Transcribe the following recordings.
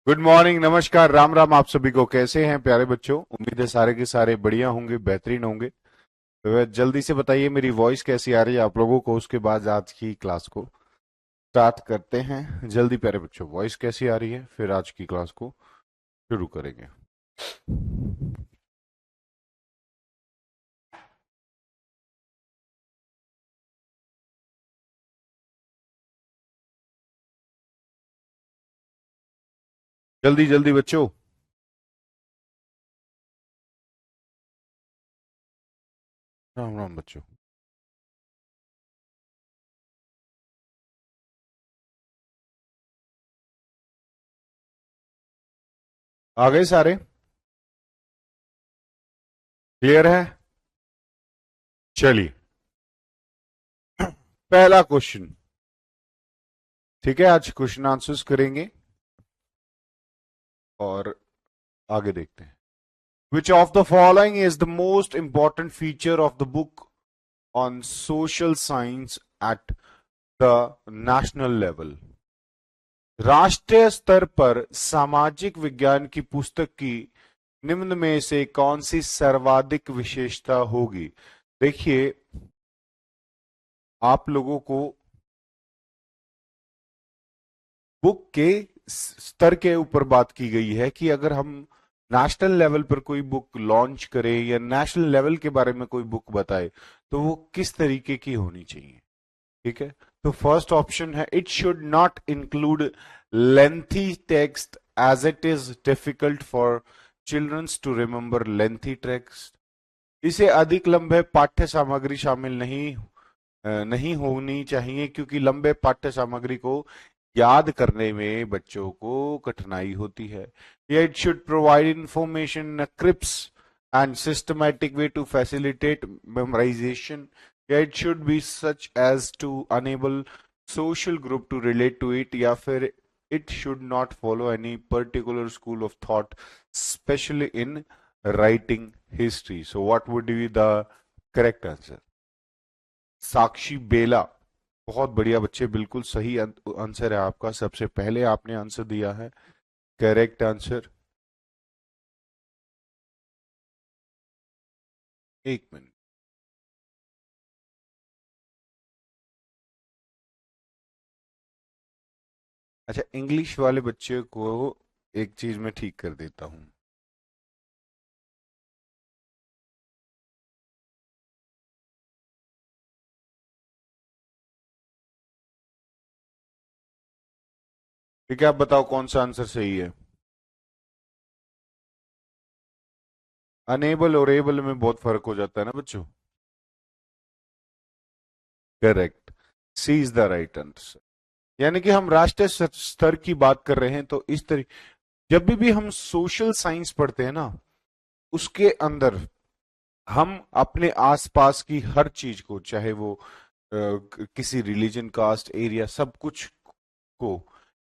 Good morning, नमस्कार, राम राम। आप सभी को कैसे हैं प्यारे बच्चों? उम्मीद है सारे के सारे बढ़िया होंगे, बेहतरीन होंगे। तो वह जल्दी से बताइए मेरी वॉइस कैसी आ रही है आप लोगों को, उसके बाद आज की क्लास को स्टार्ट करते हैं। जल्दी प्यारे बच्चों, वॉइस कैसी आ रही है, फिर आज की क्लास को शुरू करेंगे। जल्दी जल्दी बच्चों। राम राम बच्चों। आ गए सारे? क्लियर है? चलिए, पहला क्वेश्चन। ठीक है, आज क्वेश्चन आंसर्स करेंगे और आगे देखते हैं। Which of the following is the most important feature of the book on social science at the national level? राष्ट्रीय स्तर पर सामाजिक विज्ञान की पुस्तक की निम्न में से कौन सी सर्वाधिक विशेषता होगी? देखिए, आप लोगों को बुक के स्तर के ऊपर बात की गई है कि अगर हम नेशनल लेवल पर कोई बुक लॉन्च करें या नेशनल लेवल के बारे में कोई बुक बताए तो वो किस तरीके की होनी चाहिए। ठीक है, तो फर्स्ट ऑप्शन है, it should not include lengthy text as it is difficult for childrens to remember lengthy text. इसे अधिक लंबे पाठ्य सामग्री शामिल नहीं होनी चाहिए क्योंकि लंबे पाठ्य सामग्री को याद करने में बच्चों को कठिनाई होती है। या it should provide information in crisp and systematic way to facilitate memorisation. या it should be such as to enable social group to relate to it. या फिर it should not follow any particular school of thought specially in writing history. So what would be the correct answer? Sakshi Bela, बहुत बढ़िया बच्चे, बिल्कुल सही answer है आपका। सबसे पहले आपने आंसर दिया है करेक्ट आंसर। एक मिनट। अच्छा, इंग्लिश वाले बच्चे को एक चीज में ठीक कर देता हूं। ठीक है, आप बताओ कौन सा आंसर सही है। अनेबल और एबल में बहुत फर्क हो जाता है ना बच्चों। Correct, C is the right answer. यानी कि हम राष्ट्रीय स्तर की बात कर रहे हैं तो इस तरीके, जब भी हम सोशल साइंस पढ़ते हैं ना, उसके अंदर हम अपने आसपास की हर चीज को, चाहे वो किसी रिलीजन, कास्ट, एरिया, सब कुछ को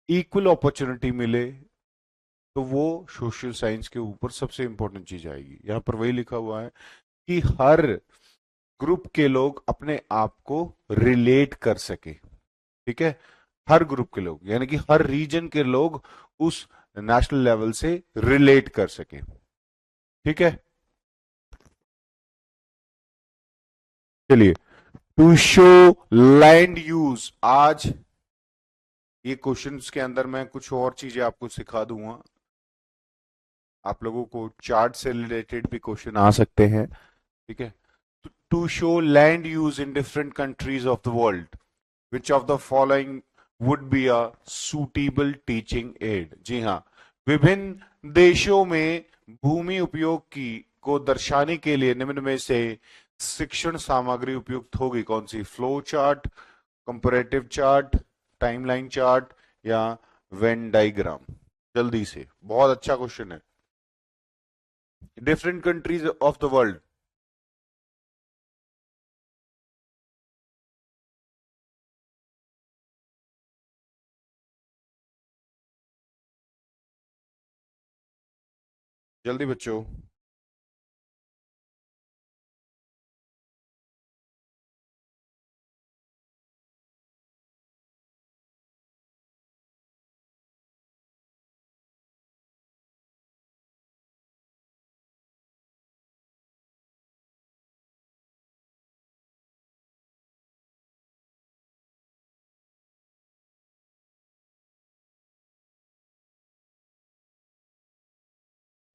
इक्वल अपॉर्चुनिटी मिले, तो वो सोशल साइंस के ऊपर सबसे इंपॉर्टेंट चीज आएगी। यहां पर वही लिखा हुआ है कि हर ग्रुप के लोग अपने आप को रिलेट कर सके। ठीक है, हर ग्रुप के लोग यानी कि हर रीजन के लोग उस नेशनल लेवल से रिलेट कर सके। ठीक है, चलिए। टू शो लैंड यूज, आज ये क्वेश्चंस के अंदर मैं कुछ और चीजें आपको सिखा दूंगा। आप लोगों को चार्ट से रिलेटेड भी क्वेश्चन आ सकते हैं। ठीक है, to show land use in different countries of the world, which of the following would be a suitable teaching aid? जी हाँ, विभिन्न देशों में भूमि उपयोग की को दर्शाने के लिए निम्न में से शिक्षण सामग्री उपयुक्त होगी कौन सी? Flow chart, comparative chart, timeline chart, या वेन डायग्राम? जल्दी से, बहुत अच्छा क्वेश्चन है। Different countries of the world. जल्दी बच्चों।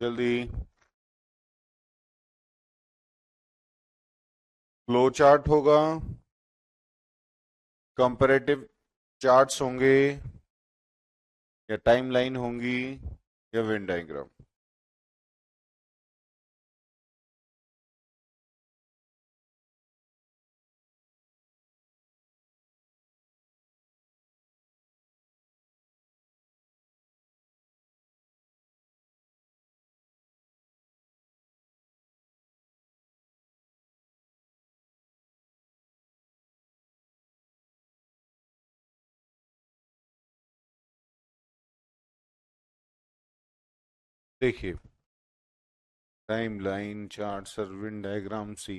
जल्दी। फ्लो चार्ट होगा, कंपैरेटिव चार्ट्स होंगे, या टाइमलाइन होंगी, या वेन डायग्राम। देखिए, टाइमलाइन चार्ट और वेन डायग्राम सी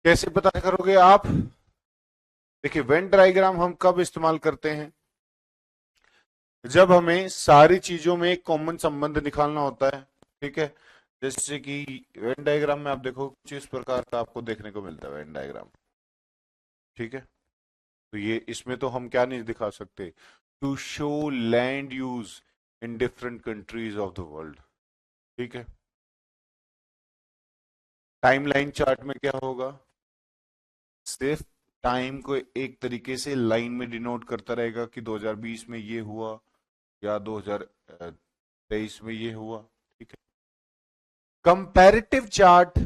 कैसे पता करोगे आप? देखिए, वेन डायग्राम हम कब इस्तेमाल करते हैं? जब हमें सारी चीजों में एक कॉमन संबंध निकालना होता है। ठीक है, जैसे कि वेन डायग्राम में आप देखो कुछ इस प्रकार का आपको देखने को मिलता है वेन डायग्राम। ठीक है, तो ये इसमें तो हम क्या नहीं दिखा सकते, to show land use in different countries of the world. ठीक है, टाइमलाइन चार्ट में क्या होगा? सिर्फ टाइम को एक तरीके से लाइन में डिनोट करता रहेगा कि 2020 में ये हुआ, या 2023 में ये हुआ। ठीक है, कंपैरेटिव चार्ट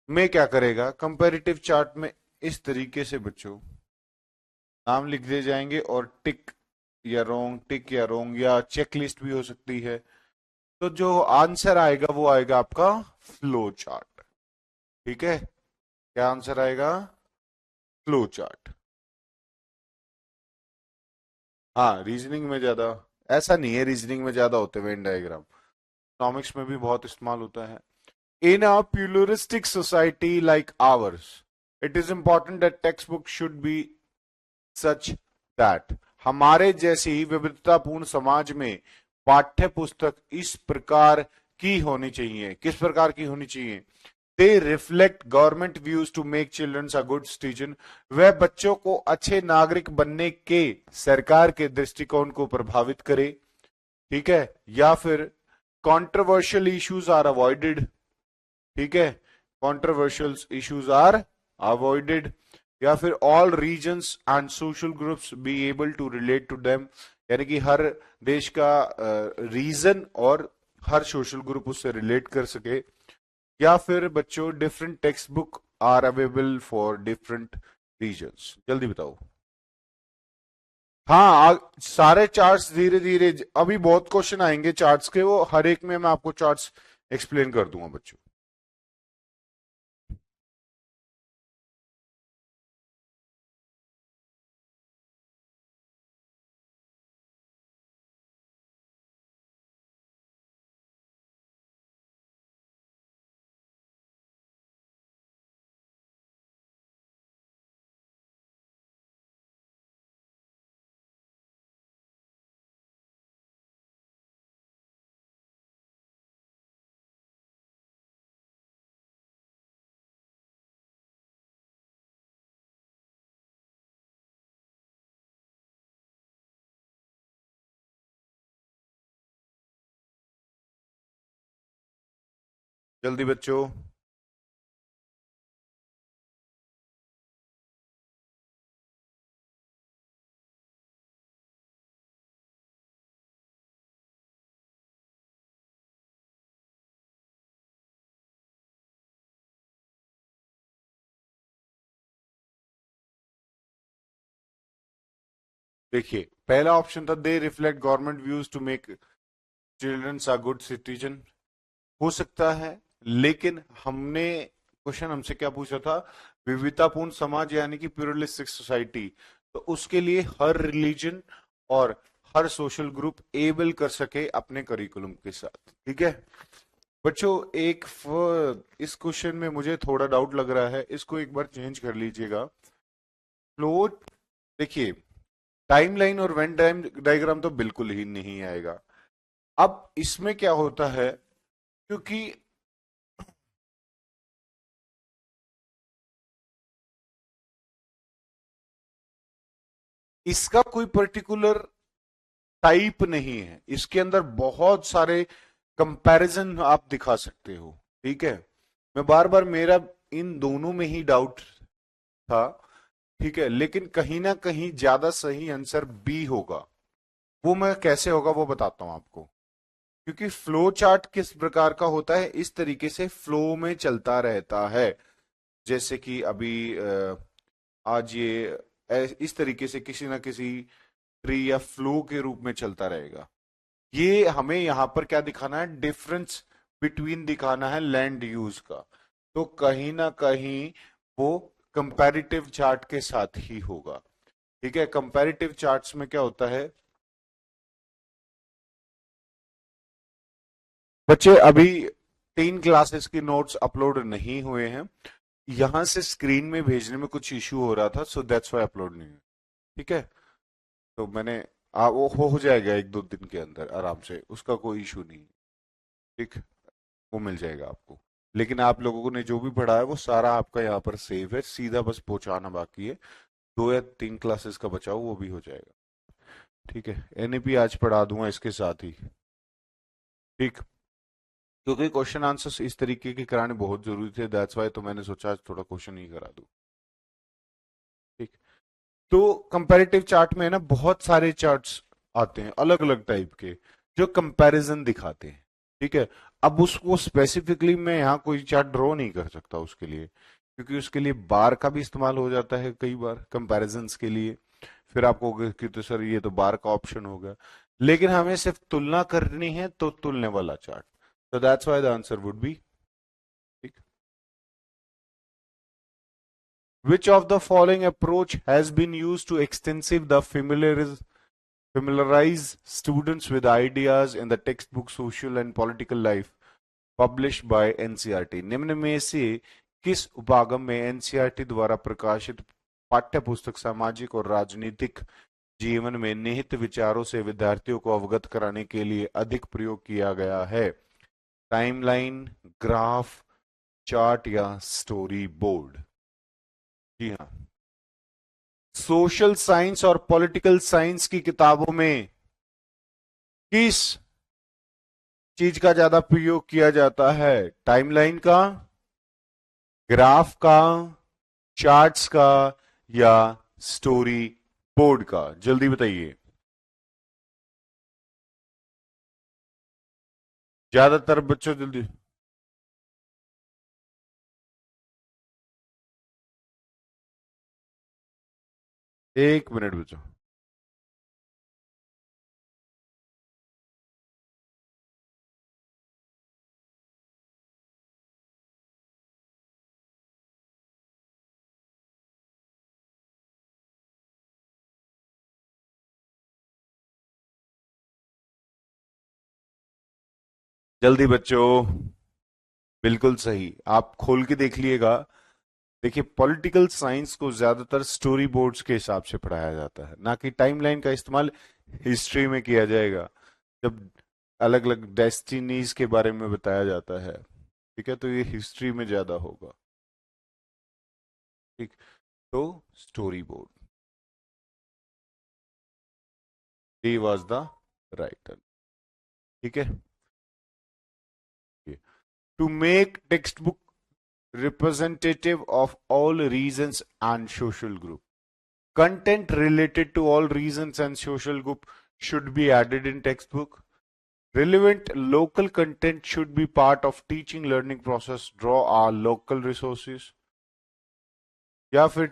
में क्या करेगा? कंपैरेटिव चार्ट में इस तरीके से बच्चों नाम लिख दिए जाएंगे, और टिक या रोंग, टिक या रोंग, या चेक लिस्ट भी हो सकती है। तो जो आंसर आएगा वो आएगा आपका फ्लो चार्ट। ठीक है, क्या आंसर आएगा? Flow chart. हाँ, रीजनिंग में ज्यादा, ऐसा नहीं है रीजनिंग में ज्यादा होते वेन डायग्राम, इकोनॉमिक्स में भी बहुत इस्तेमाल होता है। In a pluralistic society like ours, it is important that textbooks should be such that हमारे जैसी विविधतापूर्ण समाज में पाठ्य पुस्तक इस प्रकार की होनी चाहिए। किस प्रकार की होनी चाहिए? They reflect government views to make childrens a good citizen. वह बच्चों को अच्छे नागरिक बनने के सरकार के दृष्टिकोण को प्रभावित करे। ठीक है, या फिर कंट्रोवर्शियल इश्यूज आर अवॉइडेड। ठीक है, कंट्रोवर्शियल इश्यूज आर अवॉइडेड, या फिर all regions and social groups be able to relate to them, यानी कि हर देश का रीजन और हर सोशल ग्रुप उससे रिलेट कर सके। या फिर बच्चों different text book are available for different regions. जल्दी बताओ। हाँ, सारे चार्ट्स धीरे धीरे, अभी बहुत क्वेश्चन आएंगे चार्ट्स के, वो हर एक में मैं आपको चार्ट्स एक्सप्लेन कर दूंगा बच्चों। जल्दी बच्चों। देखिए, पहला ऑप्शन था they reflect government views to make childrens a good citizen. हो सकता है, लेकिन हमने क्वेश्चन हमसे क्या पूछा था? विविधतापूर्ण समाज यानी कि प्लूरलिस्टिक सोसाइटी। तो उसके लिए हर रिलीजन और हर सोशल ग्रुप एबल कर सके अपने करिकुलम के साथ। ठीक है बच्चों, इस क्वेश्चन में मुझे थोड़ा डाउट लग रहा है, इसको एक बार चेंज कर लीजिएगा। फ्लो, देखिए, टाइमलाइन और वेन टाइम डायग्राम तो बिल्कुल ही नहीं आएगा। अब इसमें क्या होता है, क्योंकि इसका कोई पर्टिकुलर टाइप नहीं है, इसके अंदर बहुत सारे कंपैरिजन आप दिखा सकते हो। ठीक है, मैं बार बार मेरा इन दोनों में ही डाउट था। ठीक है, लेकिन कहीं ना कहीं ज्यादा सही आंसर बी होगा। वो मैं कैसे होगा वो बताता हूं आपको। क्योंकि फ्लो चार्ट किस प्रकार का होता है, इस तरीके से फ्लो में चलता रहता है। जैसे कि अभी आज ये इस तरीके से किसी ना किसी ट्री या फ्लो के रूप में चलता रहेगा। ये हमें यहां पर क्या दिखाना है, डिफरेंस बिटवीन दिखाना है लैंड यूज का। तो कहीं ना कहीं वो कंपैरेटिव चार्ट के साथ ही होगा। ठीक है, कंपैरेटिव चार्ट्स में क्या होता है, बच्चे अभी 3 क्लासेस की नोट्स अपलोड नहीं हुए हैं। यहां से स्क्रीन में भेजने में कुछ इश्यू हो रहा था, सो दैट्स व्हाई अपलोड नहीं हुआ। ठीक है, तो मैंने वो हो जाएगा 1-2 दिन के अंदर आराम से, उसका कोई इशू नहीं है। ठीक, वो मिल जाएगा आपको। लेकिन आप लोगों ने जो भी पढ़ा है वो सारा आपका यहाँ पर सेव है, सीधा बस पहुंचाना बाकी है। 2 या 3 क्लासेस का बचाओ, वो भी हो जाएगा। ठीक है, एनईपी आज पढ़ा दूंगा इसके साथ ही। ठीक, क्योंकि क्वेश्चन आंसर्स इस तरीके के कराने बहुत जरूरी थे, दैट्स वाई, तो मैंने सोचा आज थोड़ा क्वेश्चन ही करा दूं। ठीक, तो कंपैरेटिव चार्ट में है ना, बहुत सारे चार्ट्स आते हैं अलग अलग टाइप के, जो कंपैरिजन दिखाते हैं। ठीक है, अब उसको स्पेसिफिकली मैं यहाँ कोई चार्ट ड्रॉ नहीं कर सकता उसके लिए, क्योंकि उसके लिए बार का भी इस्तेमाल हो जाता है कई बार कंपैरिजंस के लिए। फिर आपको होगा कि तो सर ये तो बार का ऑप्शन होगा, लेकिन हमें सिर्फ तुलना करनी है तो तुलने वाला chart. So that's why the answer would be, which of the following approach has been used to extensive the familiarize students with ideas in the textbook social and political life published by NCERT? निम्न में से किस उपागम में NCERT द्वारा प्रकाशित पाठ्य पुस्तक सामाजिक और राजनीतिक जीवन में निहित विचारों से विद्यार्थियों को अवगत कराने के लिए अधिक प्रयोग किया गया है? टाइमलाइन, ग्राफ, चार्ट या स्टोरी बोर्ड? जी हाँ, सोशल साइंस और पॉलिटिकल साइंस की किताबों में किस चीज का ज्यादा प्रयोग किया जाता है? टाइमलाइन का, ग्राफ का, चार्ट्स का, या स्टोरी बोर्ड का? जल्दी बताइए। ज्यादातर बच्चों जल्दी, 1 मिनट बच्चों। जल्दी बच्चों, बिल्कुल सही, आप खोल के देख लिएगा। देखिए, पॉलिटिकल साइंस को ज्यादातर स्टोरी बोर्ड्स के हिसाब से पढ़ाया जाता है, ना कि टाइमलाइन का इस्तेमाल हिस्ट्री में किया जाएगा, जब अलग अलग डेस्टिनीज के बारे में बताया जाता है। ठीक है, तो ये हिस्ट्री में ज्यादा होगा। ठीक, तो story board, D was the writer. ठीक है, to make text book representative of all regions and social group, content related to all regions and social group should be added in textbook. Relevant local content should be part of teaching learning process. Draw our local resources. या फिर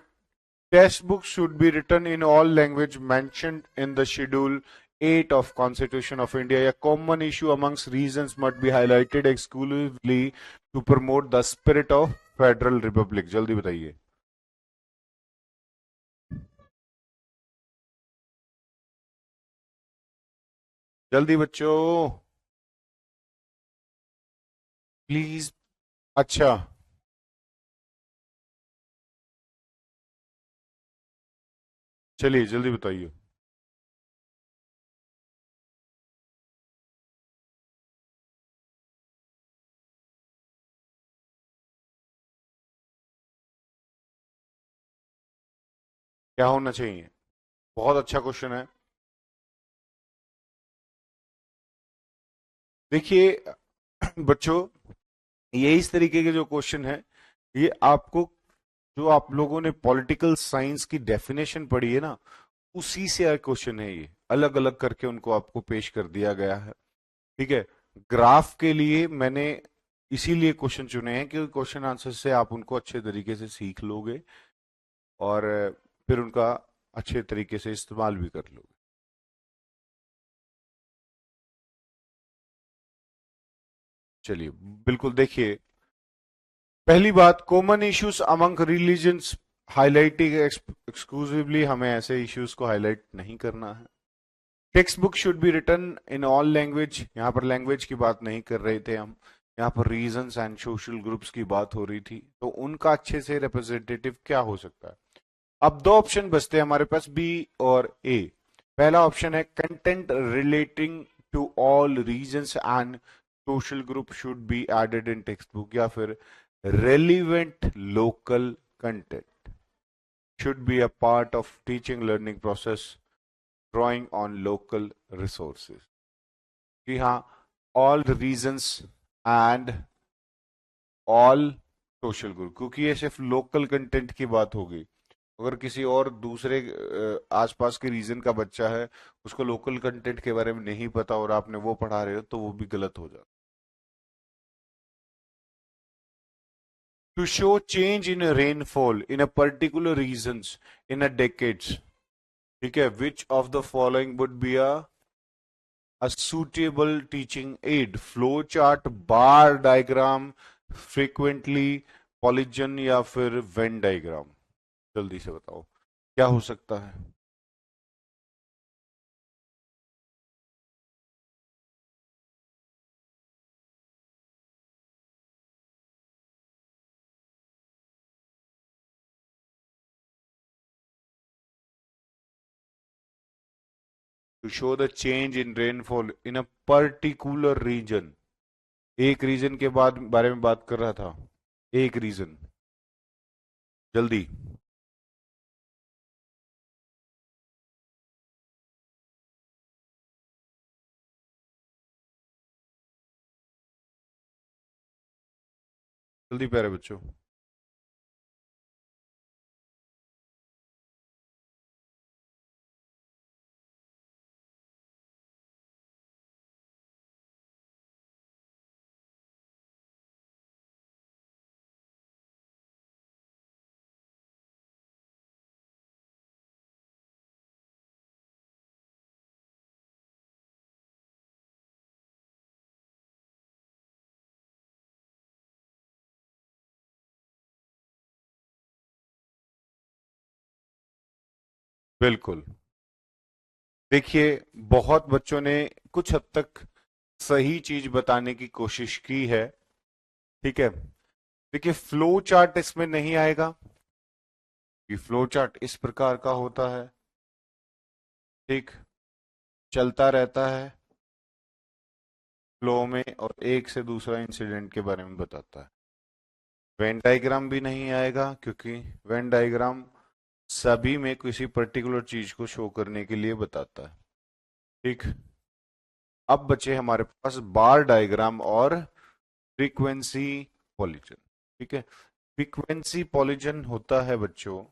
text book should be written in all language mentioned in the schedule 8 of Constitution of India. A common issue amongst regions must be highlighted exclusively to promote the spirit of Federal Republic. जल्दी बताइए। जल्दी बच्चों, please. अच्छा, चलिए जल्दी बताइए। क्या होना चाहिए? बहुत अच्छा क्वेश्चन है। देखिए बच्चों, ये इस तरीके के जो क्वेश्चन है, ये आपको, जो आप लोगों ने पॉलिटिकल साइंस की डेफिनेशन पढ़ी है ना, उसी से क्वेश्चन है। ये अलग अलग करके उनको आपको पेश कर दिया गया है। ठीक है। ग्राफ के लिए मैंने इसीलिए क्वेश्चन चुने हैं क्योंकि क्वेश्चन आंसर से आप उनको अच्छे तरीके से सीख लोगे और फिर उनका अच्छे तरीके से इस्तेमाल भी कर लोगे। चलिए, बिल्कुल देखिए, पहली बात, common issues among religions highlighting exclusively, हमें ऐसे इश्यूज को हाईलाइट नहीं करना है। Text book should be written in all language, यहाँ पर लैंग्वेज की बात नहीं कर रहे थे हम, यहाँ पर रीजन्स एंड सोशल ग्रुप्स की बात हो रही थी, तो उनका अच्छे से रिप्रेजेंटेटिव क्या हो सकता है। अब दो ऑप्शन बचते हैं हमारे पास, बी और ए। पहला ऑप्शन है content relating to all regions and social group should be added in text book, या फिर relevant local content should be a part of teaching learning process, drawing on local resources। जी हाँ, all reasons and all social group, क्योंकि ये सिर्फ local content की बात होगी। अगर किसी और दूसरे आसपास के रीजन का बच्चा है, उसको लोकल कंटेंट के बारे में नहीं पता और आपने वो पढ़ा रहे हो, तो वो भी गलत हो जाता। To show change in rainfall in a particular regions in a decades, ठीक है, which of the following would be a suitable teaching aid? Flow chart, bar diagram, frequently polygon, या फिर वेन डायग्राम? जल्दी से बताओ क्या हो सकता है। To show the change in rainfall in a particular region, एक रीजन के बाद बारे में बात कर रहा था, एक रीजन। जल्दी, जल्दी प्यारे बच्चों। बिल्कुल, देखिए, बहुत बच्चों ने कुछ हद तक सही चीज बताने की कोशिश की है। ठीक है। देखिए, फ्लो चार्ट इसमें नहीं आएगा, कि फ्लो चार्ट इस प्रकार का होता है, ठीक, चलता रहता है फ्लो में और एक से दूसरा इंसिडेंट के बारे में बताता है। वेन डायग्राम भी नहीं आएगा, क्योंकि वेन डायग्राम सभी में किसी पर्टिकुलर चीज को शो करने के लिए बताता है। ठीक। अब बचे हमारे पास बार डायग्राम और फ्रीक्वेंसी पॉलीजन। ठीक है। फ्रीक्वेंसी पॉलीजन होता है बच्चों,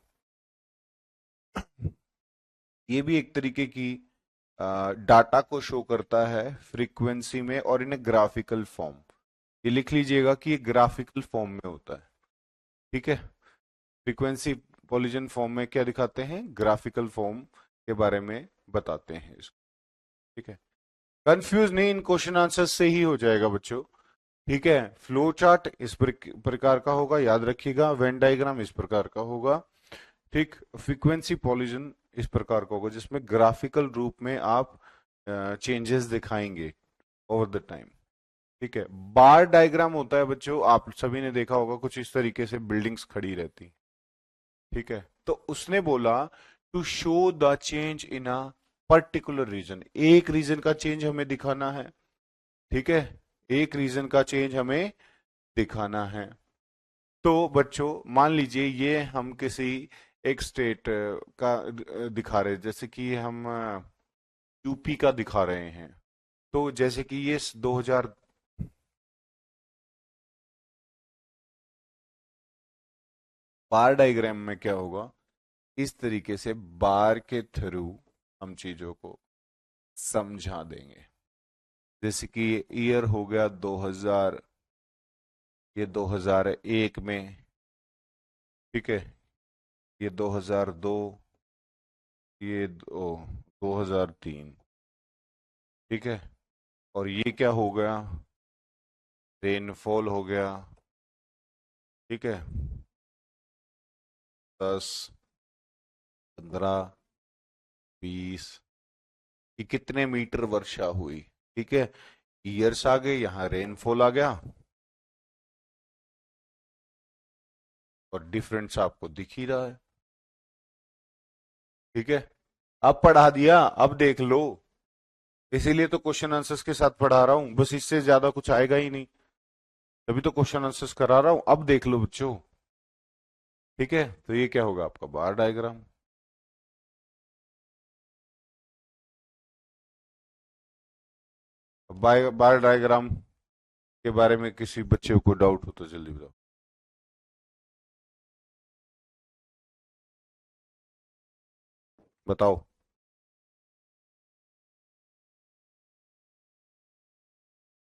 ये भी एक तरीके की डाटा को शो करता है फ्रीक्वेंसी में और इन ग्राफिकल फॉर्म। ये लिख लीजिएगा कि ये ग्राफिकल फॉर्म में होता है। ठीक है। फ्रीक्वेंसी पॉलीजन फॉर्म में क्या दिखाते हैं, ग्राफिकल फॉर्म के बारे में बताते हैं इसको। ठीक है। कंफ्यूज नहीं, इन क्वेश्चन आंसर से ही हो जाएगा बच्चों। ठीक है। फ्लो चार्ट इस प्रकार का होगा, याद रखिएगा। वेन डायग्राम इस प्रकार का होगा। ठीक। फ्रीक्वेंसी पॉलीजन इस प्रकार का होगा, जिसमें ग्राफिकल रूप में आप चेंजेस दिखाएंगे ओवर द टाइम। ठीक है। बार डायग्राम होता है बच्चों, आप सभी ने देखा होगा, कुछ इस तरीके से बिल्डिंग्स खड़ी रहती। ठीक है। तो उसने बोला to show the change in a particular region, एक रीजन का चेंज हमें दिखाना है। ठीक है। एक रीजन का चेंज हमें दिखाना है। तो बच्चों, मान लीजिए ये हम किसी एक स्टेट का दिखा रहे, जैसे कि हम यूपी का दिखा रहे हैं, तो जैसे कि ये 2000 बार डायग्राम में क्या होगा, इस तरीके से बार के थ्रू हम चीजों को समझा देंगे। जैसे कि ईयर हो गया 2000, ये 2001 में, ठीक है, ये 2002, ये 2003, ठीक है, और ये क्या हो गया, रेनफॉल हो गया, ठीक है, 10, 15, 20, कि कितने मीटर वर्षा हुई, ठीक है। ईयर्स आ गए, यहाँ रेनफॉल आ गया, और डिफरेंस आपको दिख ही रहा है, ठीक है। अब पढ़ा दिया, अब देख लो। इसीलिए तो क्वेश्चन आंसर्स के साथ पढ़ा रहा हूं, बस इससे ज्यादा कुछ आएगा ही नहीं। तभी तो क्वेश्चन आंसर्स करा रहा हूं, अब देख लो बच्चों, ठीक है। तो ये क्या होगा आपका बार डायग्राम। बार डायग्राम के बारे में किसी बच्चे को डाउट हो तो जल्दी बताओ। बताओ।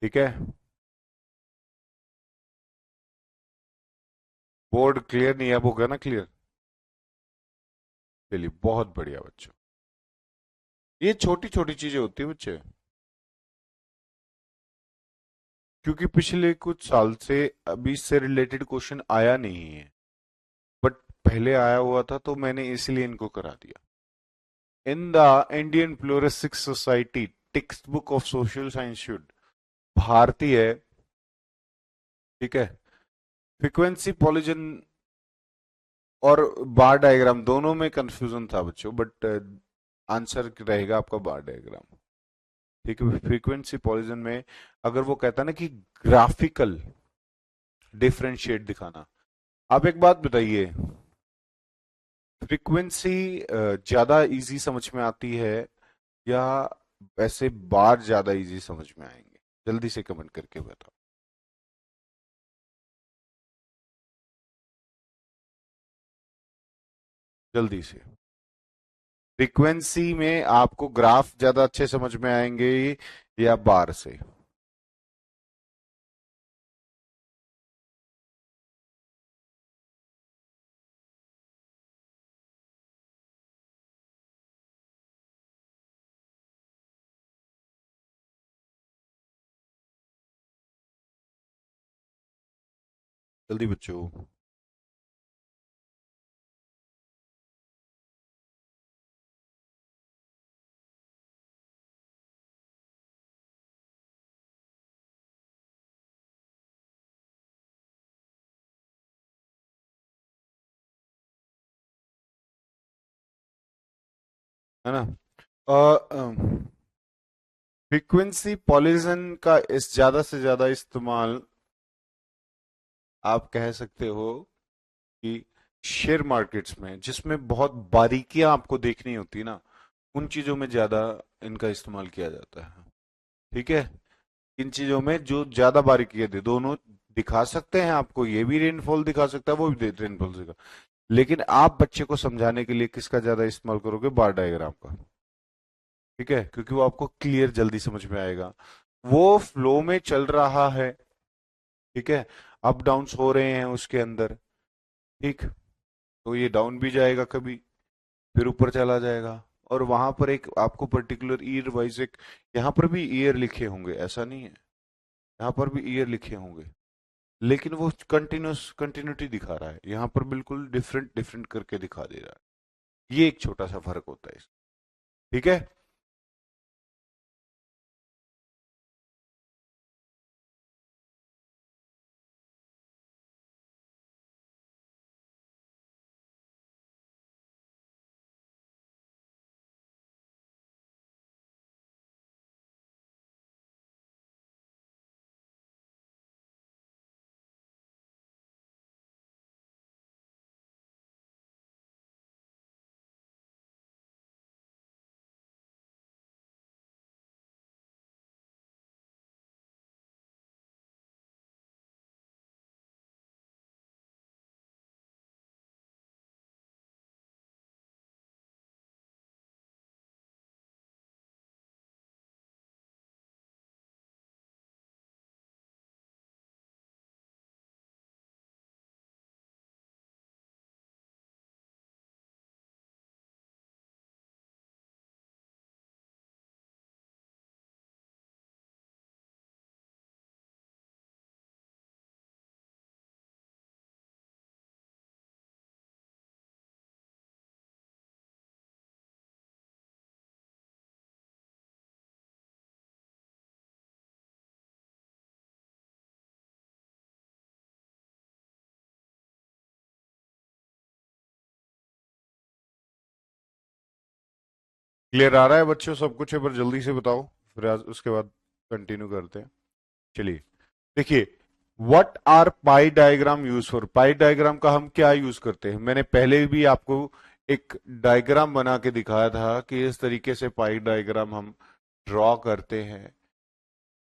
ठीक है, बोर्ड क्लियर नहीं है, अब हो गया ना क्लियर। चलिए बहुत बढ़िया बच्चों, ये छोटी छोटी चीजें होती है बच्चे, क्योंकि पिछले कुछ साल से अभी इससे रिलेटेड क्वेश्चन आया नहीं है, बट पहले आया हुआ था तो मैंने इसलिए इनको करा दिया। इन द इंडियन फ्लोरेसिक society textbook of social science should, भारतीय, ठीक है, फ्रीक्वेंसी पॉलिजन और बार डायग्राम दोनों में कंफ्यूजन था बच्चों, बट आंसर रहेगा आपका बार डायग्राम, ठीक है। फ्रीक्वेंसी पॉलिजन में अगर वो कहता ना कि ग्राफिकल डिफरेंशिएट दिखाना, आप एक बात बताइए, फ्रीक्वेंसी ज्यादा इजी समझ में आती है या वैसे बार ज्यादा इजी समझ में आएंगे? जल्दी से कमेंट करके बताओ, जल्दी से। फ्रीक्वेंसी में आपको ग्राफ ज्यादा अच्छे समझ में आएंगे या बार से? जल्दी बच्चों। है ना, फ्रीक्वेंसी पॉलिजन का इस ज्यादा से ज्यादा इस्तेमाल आप कह सकते हो कि शेयर मार्केट्स में, जिसमें बहुत बारीकियां आपको देखनी होती ना, उन चीजों में ज्यादा इनका इस्तेमाल किया जाता है, ठीक है। इन चीजों में जो ज्यादा बारीकियां दे, दोनों दिखा सकते हैं आपको, ये भी रेनफॉल दिखा सकता है, वो भी रेनफॉल दिखा, लेकिन आप बच्चे को समझाने के लिए किसका ज्यादा इस्तेमाल करोगे, बार डायग्राम का, ठीक है, क्योंकि वो आपको क्लियर जल्दी समझ में आएगा। वो फ्लो में चल रहा है, ठीक है, अप डाउन्स हो रहे हैं उसके अंदर, ठीक, तो ये डाउन भी जाएगा कभी, फिर ऊपर चला जाएगा, और वहां पर एक आपको पर्टिकुलर ईयर वाइज एक, यहाँ पर भी ईयर लिखे होंगे, ऐसा नहीं है, यहाँ पर भी ईयर लिखे होंगे, लेकिन वो कंटिन्यूटी दिखा रहा है, यहाँ पर बिल्कुल डिफरेंट डिफरेंट करके दिखा दे रहा है। ये एक छोटा सा फर्क होता है, ठीक है। क्लियर आ रहा है बच्चों सब कुछ, एक बार जल्दी से बताओ, फिर आज उसके बाद कंटिन्यू करते हैं। चलिए देखिए, what are pie diagram use for. Pie diagram का हम क्या यूज करते हैं, मैंने पहले भी आपको एक डायग्राम बना के दिखाया था कि इस तरीके से पाई डायग्राम हम ड्रॉ करते हैं।